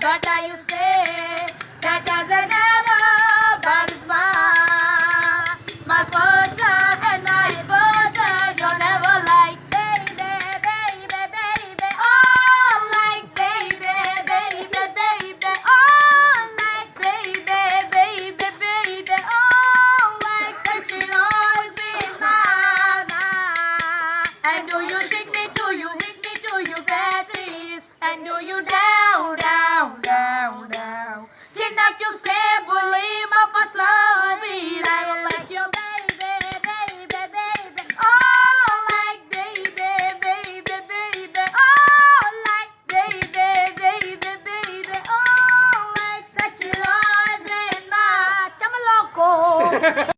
but you say that doesn't matter, but it's my first love and my first. You're never like baby, baby, baby, oh, like baby, baby, baby, oh, like baby, baby, baby, oh, like such an always been mine. And do you shake me, do you make me, do you practice? And do you down, down, down, down? Can I you say, believe my first love me? I will like your baby, baby, baby. Oh, like baby, baby, baby. Oh, like baby, baby, baby. Oh, like such an always been my. Chama loco.